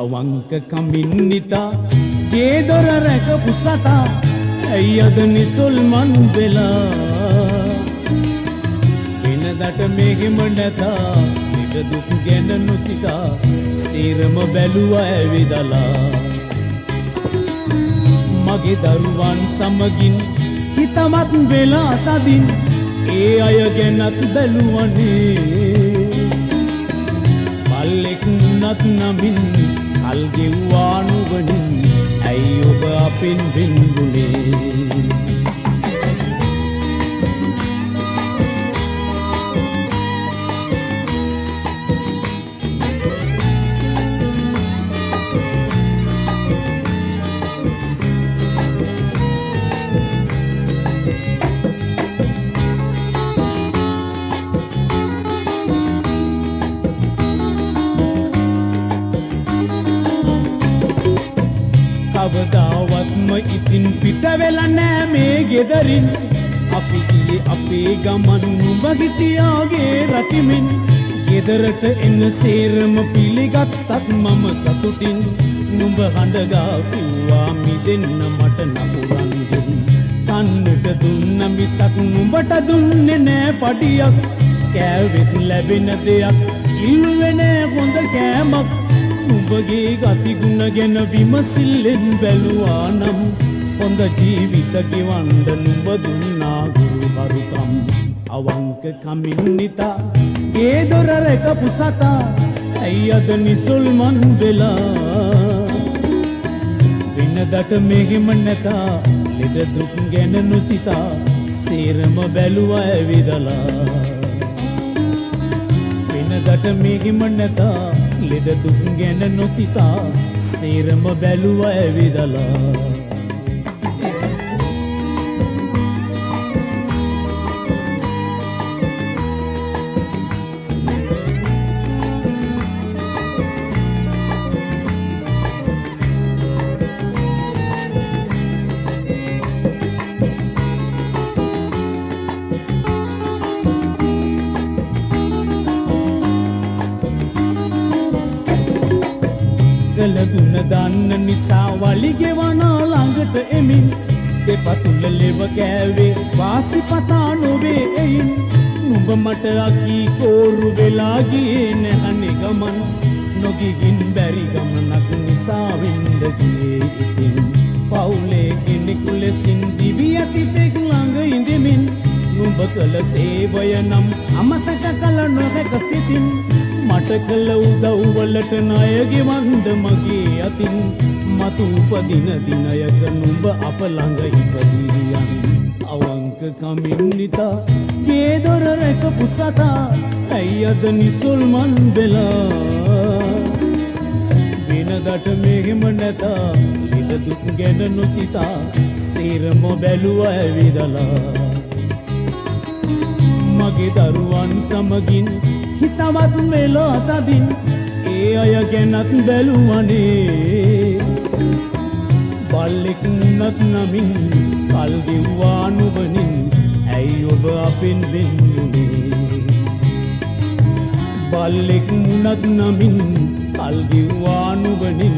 අවංක කමින්නිතා ගේ දොර රැකපු සතා ඇයි අද නිසල්මන් වෙලා වෙනදට මෙහෙම නැතා නිට දුක් ගැන නොසිතා සේරම බැලුවා ඇවිදලා මගේ දරුවන් සමගින් හිතමත් වෙලා තදින් ඒ අය ගැනත් බැලුවනේ පල්ලෙක් නත් නමින් කල් ගෙව්වා නුවණින් ඇයි ඔබ අපෙන් බින්දුනේ කවදාවත්ම ඉතින් පිට වෙලා නෑ මේ ගෙදරින් අපි ගියේ අපේ ගමන් නුඹ හිටියාගේ රකිමින් ගෙදරට එන්න සේරම පිළිගත්තත් මම සතුටින් නුඹ හඬගා කිව්වා මිදෙන්න මට නපුරන් දුන් කන්නට දුන්න මිසක් නුඹට දුන්නේ නෑ පඩියක් කෑවෙත් ලැබෙන දෙයක් ඉල්ලුවේ නෑ හොඳ කෑමක් නුඹගේ ගතිගුණ ගැන විමසිල්ලෙන් බැලුවා නම් හොඳ ජීවිත ගෙවන්න නුඹ දුන්නා ගුරුවරුකම් අවංක කමින්නිතා ගේ දොර රැකපු සතා ඇයි අද නිසල්මන් වෙලා වෙනදට මෙහෙම නැතා ලෙඩ දුක් ගැන නොසිතා සේරම බැලුවා ඇවිදලා වෙනදට මෙහෙම නැතා ලෙඩ දුක් ගැන නොසිතා සේරම බැලුවා ඇවිදලා කළගුණ දන්න නිසා වලිගෙවනා ළඟට එමින් දෙපතුල ලෙව කෑවේ වාසි පතා නොවේ එයින් නුඹ මට අකී කෝරු වෙලා ගියේ නැහනේ ගමන් නොගිගින් බැරි ගමනක් නිසා වෙන්න ගියේ ඉතින් පවුලේ කෙනෙකු ලෙසින් දිවි ඇති තෙක් ළඟ ඉඳෙමින් නුඹ කළ සේවය නම් අමතක කළ නොහැක සිතින් මට කළ උදව්වලට ණය ගෙවන්න මගේ අතින් මතු උපදින දිනයක නුඹ අප ළඟ ඉපදියන් අවංක කමින්නිතා ගේ දොර රැකපු සතා ඇයි අද නිසල්මන් වෙලා වෙනදට මෙහෙම නැතා ලෙඩ දුක් ගැන නොසිතා සේරම බැලුවා ඇවිදලා මගේ දරුවන් සමගින් හිතවත් වෙලා තදින් ඒ අය ගැනත් බැලුවනේ බල්ලෙක් නත් නමින් කල් ගෙව්වා නුවණින් ඇයි ඔබ අපෙන් බින්දුනේ බල්ලෙක් නත් නමින් කල් ගෙව්වා නුවණින්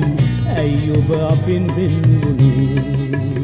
ඇයි ඔබ අපෙන් බින්දුනේ